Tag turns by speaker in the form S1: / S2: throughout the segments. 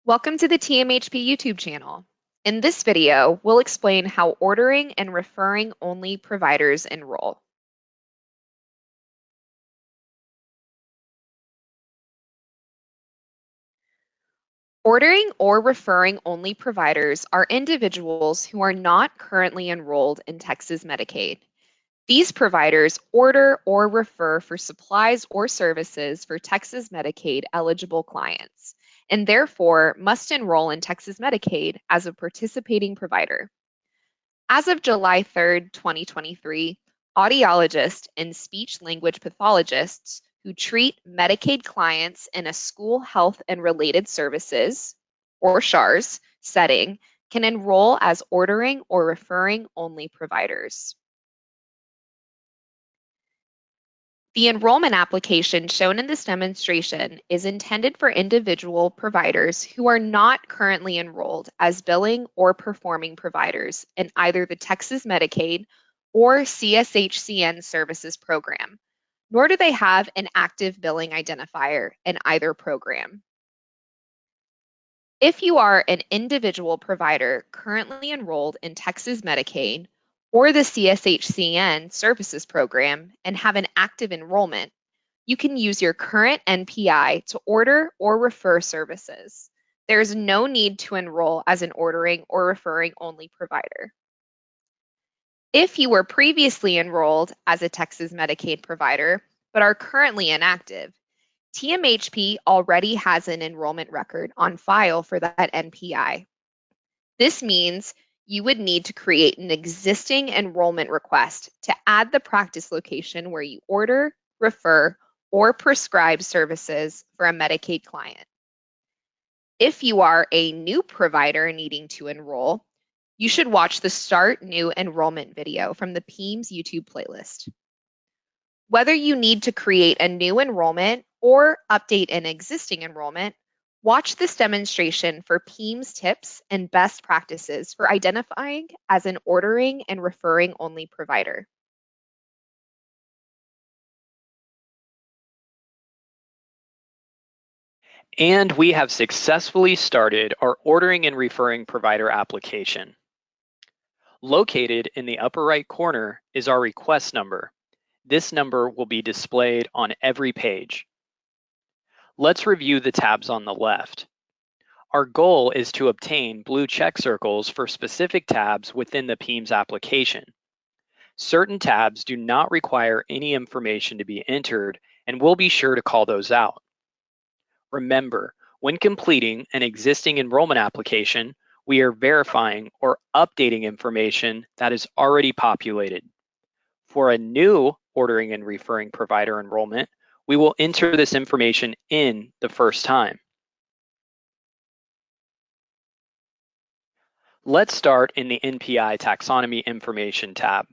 S1: Welcome to the TMHP YouTube channel. In this video, we'll explain how ordering and referring only providers enroll. Ordering or referring only providers are individuals who are not currently enrolled in Texas Medicaid. These providers order or refer for supplies or services for Texas Medicaid eligible clients, and therefore must enroll in Texas Medicaid as a participating provider. As of July 3rd, 2023, audiologists and speech-language pathologists who treat Medicaid clients in a school health and related services, or SHARS, setting can enroll as ordering or referring only providers. The enrollment application shown in this demonstration is intended for individual providers who are not currently enrolled as billing or performing providers in either the Texas Medicaid or CSHCN services program, nor do they have an active billing identifier in either program. If you are an individual provider currently enrolled in Texas Medicaid or the CSHCN services program and have an active enrollment, you can use your current NPI to order or refer services. There is no need to enroll as an ordering or referring only provider. If you were previously enrolled as a Texas Medicaid provider but are currently inactive, TMHP already has an enrollment record on file for that NPI. This means you would need to create an existing enrollment request to add the practice location where you order, refer, or prescribe services for a Medicaid client. If you are a new provider needing to enroll, you should watch the Start New Enrollment video from the PEAMS YouTube playlist. Whether you need to create a new enrollment or update an existing enrollment, watch this demonstration for PEAMS tips and best practices for identifying as an ordering and referring only provider.
S2: And we have successfully started our ordering and referring provider application. Located in the upper right corner is our request number. This number will be displayed on every page. Let's review the tabs on the left. Our goal is to obtain blue check circles for specific tabs within the PEAMS application. Certain tabs do not require any information to be entered, and we'll be sure to call those out. Remember, when completing an existing enrollment application, we are verifying or updating information that is already populated. For a new ordering and referring provider enrollment, we will enter this information in the first time. Let's start in the NPI Taxonomy Information tab.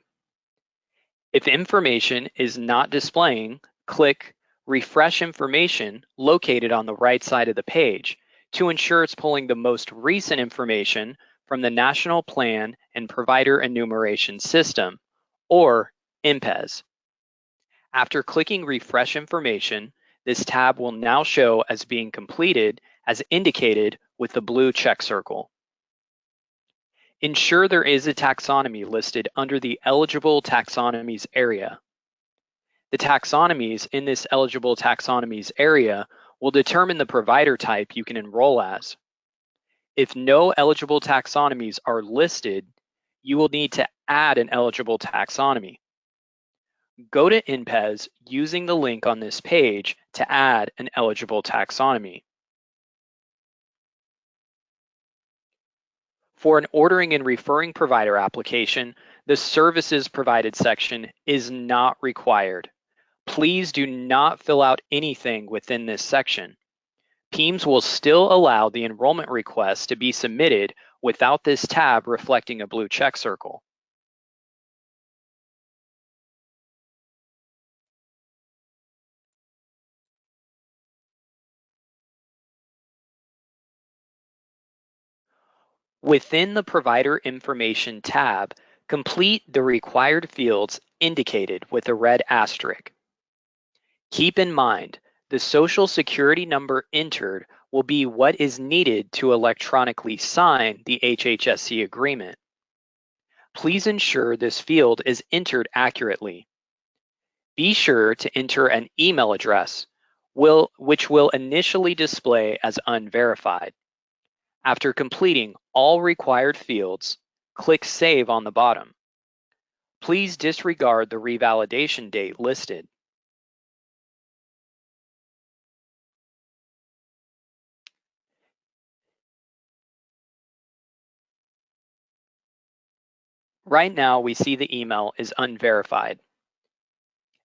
S2: If information is not displaying, click Refresh Information located on the right side of the page to ensure it's pulling the most recent information from the National Plan and Provider Enumeration System, or NPES. After clicking Refresh Information, this tab will now show as being completed as indicated with the blue check circle. Ensure there is a taxonomy listed under the Eligible Taxonomies area. The taxonomies in this Eligible Taxonomies area will determine the provider type you can enroll as. If no eligible taxonomies are listed, you will need to add an eligible taxonomy. Go to NPES using the link on this page to add an eligible taxonomy. For an ordering and referring provider application, the services provided section is not required. Please do not fill out anything within this section. PEAMS will still allow the enrollment request to be submitted without this tab reflecting a blue check circle. Within the Provider Information tab, complete the required fields indicated with a red asterisk. Keep in mind, The Social Security number entered will be what is needed to electronically sign the HHSC agreement. Please ensure this field is entered accurately. Be sure to enter an email address, which will initially display as unverified. After completing all required fields, click Save on the bottom. Please disregard the revalidation date listed. Right now, we see the email is unverified.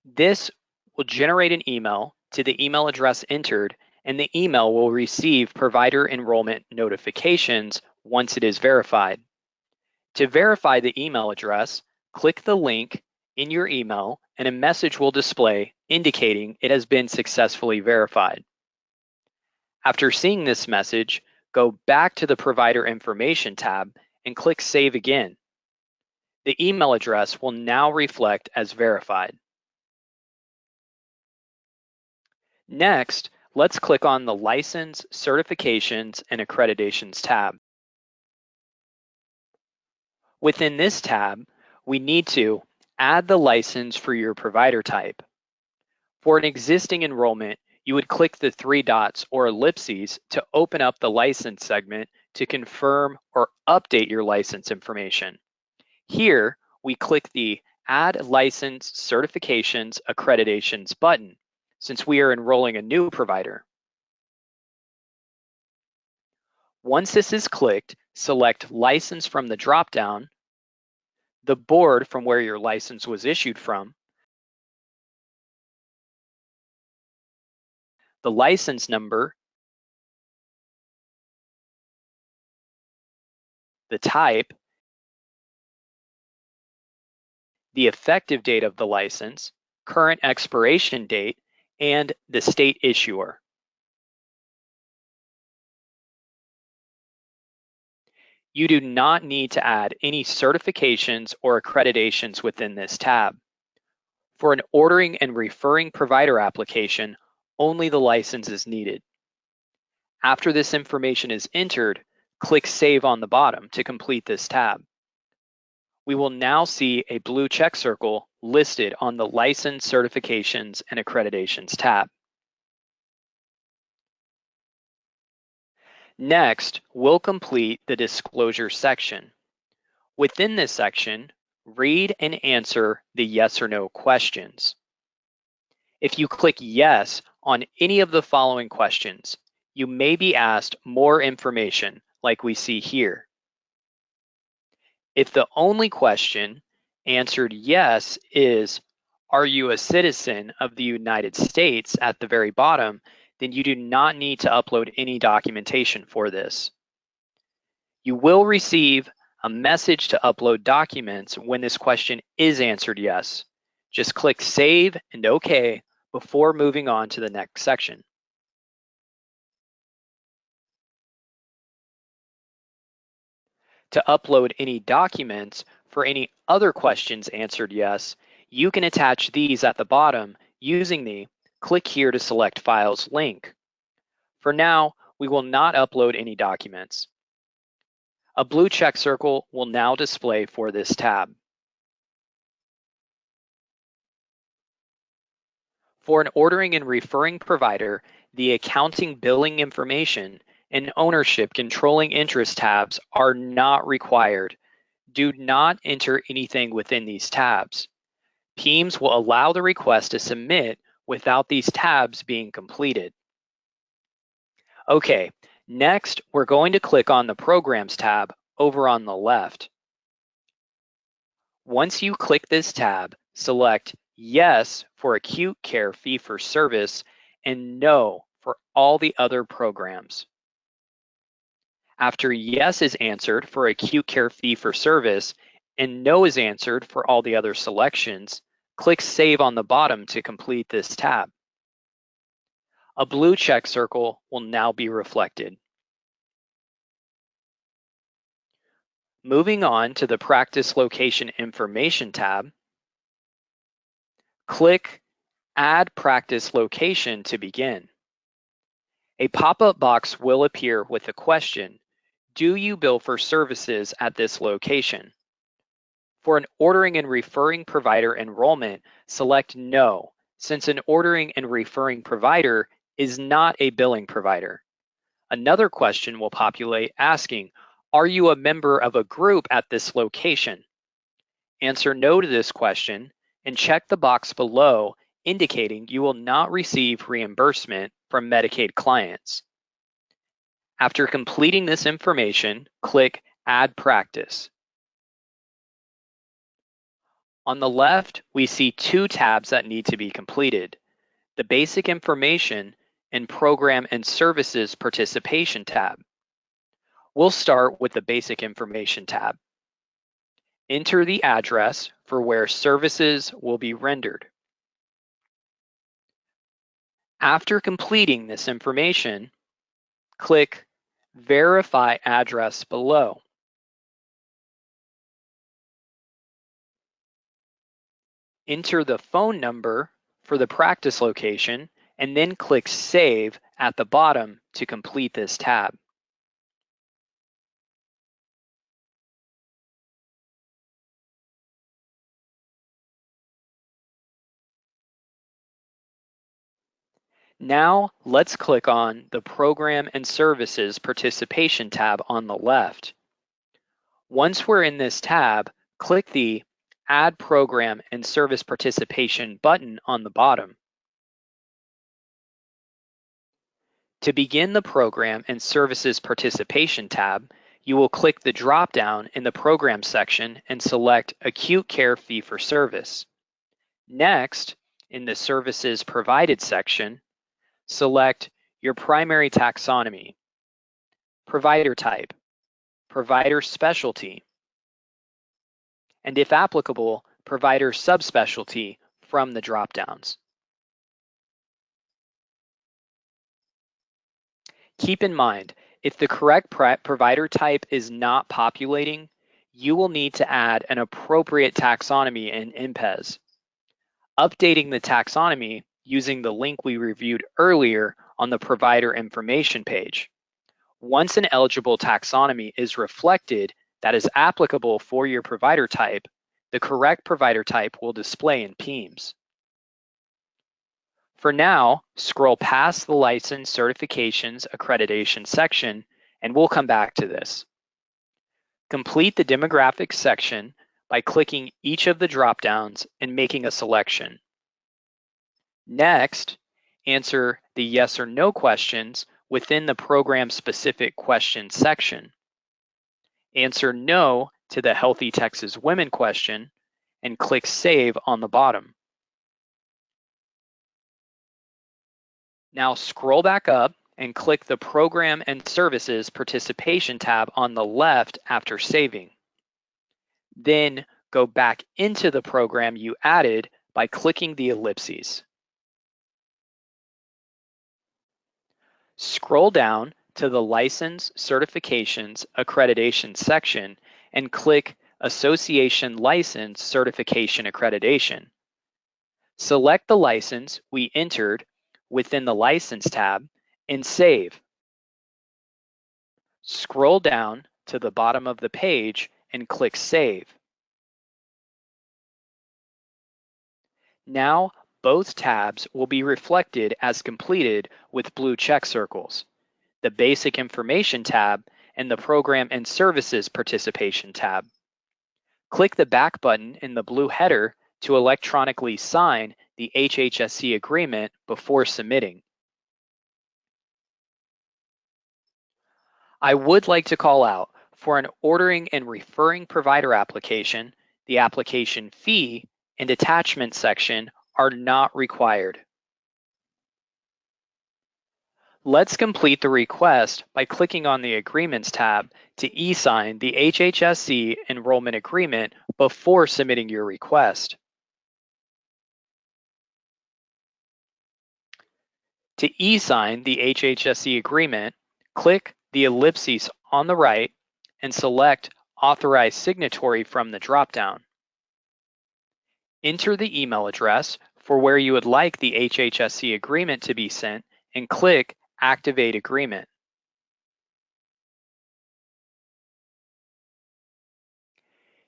S2: This will generate an email to the email address entered, and the email will receive provider enrollment notifications once it is verified. To verify the email address, click the link in your email and a message will display indicating it has been successfully verified. After seeing this message, go back to the Provider Information tab and click Save again. The email address will now reflect as verified. Next, let's click on the License, Certifications, and Accreditations tab. Within this tab, we need to add the license for your provider type. For an existing enrollment, you would click the three dots or ellipses to open up the license segment to confirm or update your license information. Here, we click the Add License, Certifications, Accreditations button, since we are enrolling a new provider. Once this is clicked, select License from the dropdown, the board from where your license was issued from, the license number, the type, the effective date of the license, current expiration date, and the state issuer. You do not need to add any certifications or accreditations within this tab. For an ordering and referring provider application, only the license is needed. After this information is entered, click Save on the bottom to complete this tab. We will now see a blue check circle listed on the License, Certifications, and Accreditations tab. Next, we'll complete the disclosure section. Within this section, read and answer the yes or no questions. If you click yes on any of the following questions, you may be asked more information like we see here. If the only question answered yes is, are you a citizen of the United States at the very bottom, then you do not need to upload any documentation for this. You will receive a message to upload documents when this question is answered yes. Just click Save and OK before moving on to the next section. To upload any documents for any other questions answered yes, you can attach these at the bottom using the Click here to select files link. For now, we will not upload any documents. A blue check circle will now display for this tab. For an ordering and referring provider, the accounting billing information and ownership controlling interest tabs are not required. Do not enter anything within these tabs. PEAMS will allow the request to submit without these tabs being completed. Okay, next we're going to click on the Programs tab over on the left. Once you click this tab, select Yes for acute care fee-for-service and No for all the other programs. After yes is answered for acute care fee-for-service and no is answered for all the other selections, click Save on the bottom to complete this tab. A blue check circle will now be reflected. Moving on to the Practice Location Information tab, click Add practice location to begin. A pop-up box will appear with the question, do you bill for services at this location? For an ordering and referring provider enrollment, select No, since an ordering and referring provider is not a billing provider. Another question will populate asking, are you a member of a group at this location? Answer no to this question and check the box below indicating you will not receive reimbursement from Medicaid clients. After completing this information, click Add Practice. On the left, we see two tabs that need to be completed: the Basic Information and Program and Services Participation tab. We'll start with the Basic Information tab. Enter the address for where services will be rendered. After completing this information, click Verify Address below. Enter the phone number for the practice location and then click Save at the bottom to complete this tab. Now let's click on the Program and Services Participation tab on the left. Once we're in this tab, click the Add Program and Service Participation button on the bottom. To begin the Program and Services Participation tab, you will click the drop-down in the Program section and select Acute Care Fee-for-Service. Next, in the Services Provided section, select your primary taxonomy, provider type, provider specialty, and if applicable, provider subspecialty from the drop-downs. Keep in mind, if the correct provider type is not populating, you will need to add an appropriate taxonomy in MPES. Updating the taxonomy using the link we reviewed earlier on the provider information page. Once an eligible taxonomy is reflected that is applicable for your provider type, the correct provider type will display in PEMS. For now, scroll past the license certifications accreditation section, and we'll come back to this. Complete the demographics section by clicking each of the drop-downs and making a selection. Next, answer the yes or no questions within the program-specific question section. Answer no to the Healthy Texas Women question and click Save on the bottom. Now scroll back up and click the Program and Services Participation tab on the left after saving. Then go back into the program you added by clicking the ellipses. Scroll down to the License Certifications Accreditation section and click Association License Certification Accreditation. Select the license we entered within the License tab and save. Scroll down to the bottom of the page and click Save. Now, both tabs will be reflected as completed with blue check circles: the Basic Information tab and the Program and Services Participation tab. Click the back button in the blue header to electronically sign the HHSC agreement before submitting. I would like to call out, for an ordering and referring provider application, the application fee and attachment section are not required. Let's complete the request by clicking on the Agreements tab to e-sign the HHSC enrollment agreement before submitting your request. To e-sign the HHSC agreement, click the ellipses on the right and select Authorized Signatory from the drop-down. Enter the email address for for where you would like the HHSC agreement to be sent and click Activate Agreement.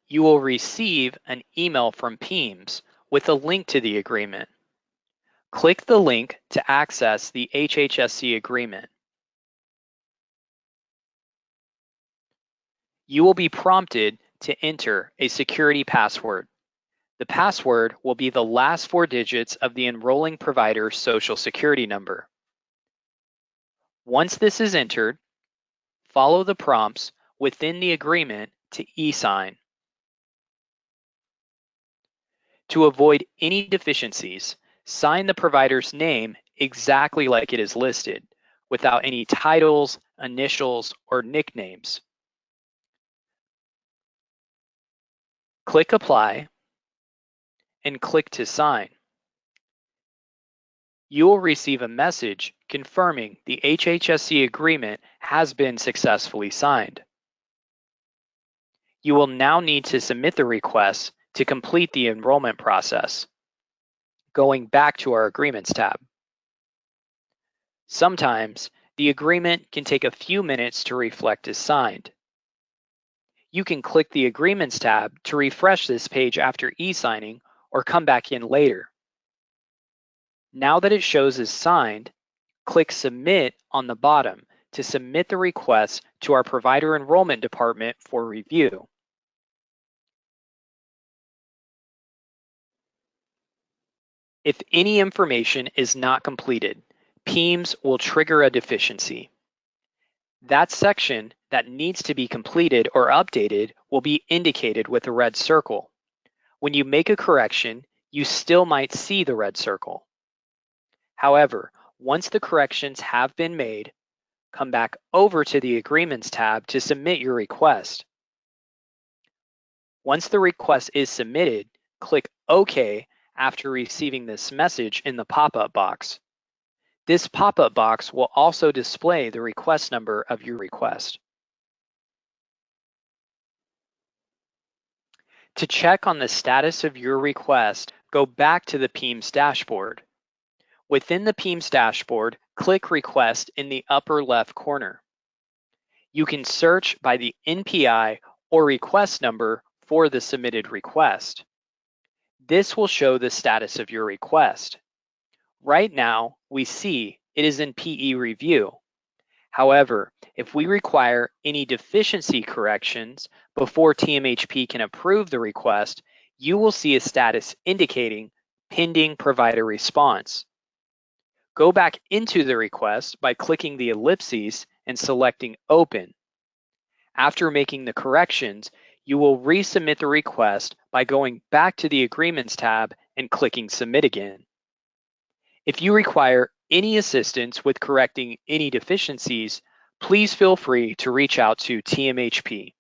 S2: You will receive an email from PEAMS with a link to the agreement. Click the link to access the HHSC agreement. You will be prompted to enter a security password. The password will be the last 4 digits of the enrolling provider's Social Security number. Once this is entered, follow the prompts within the agreement to e-sign. To avoid any deficiencies, sign the provider's name exactly like it is listed, without any titles, initials, or nicknames. Click Apply and click to sign. You will receive a message confirming the HHSC agreement has been successfully signed. You will now need to submit the request to complete the enrollment process. Going back to our Agreements tab. Sometimes the agreement can take a few minutes to reflect as signed. You can click the Agreements tab to refresh this page after e-signing or come back in later. Now that it shows as signed, click Submit on the bottom to submit the request to our Provider Enrollment Department for review. If any information is not completed, PEAMS will trigger a deficiency. That section that needs to be completed or updated will be indicated with a red circle. When you make a correction, you still might see the red circle. However, once the corrections have been made, come back over to the Agreements tab to submit your request. Once the request is submitted, click OK after receiving this message in the pop-up box. This pop-up box will also display the request number of your request. To check on the status of your request, go back to the PEAMS dashboard. Within the PEAMS dashboard, click Request in the upper left corner. You can search by the NPI or request number for the submitted request. This will show the status of your request. Right now, we see it is in PE review. However, if we require any deficiency corrections before TMHP can approve the request, you will see a status indicating pending provider response. Go back into the request by clicking the ellipses and selecting Open. After making the corrections, you will resubmit the request by going back to the Agreements tab and clicking Submit again. If you require any assistance with correcting any deficiencies, please feel free to reach out to TMHP.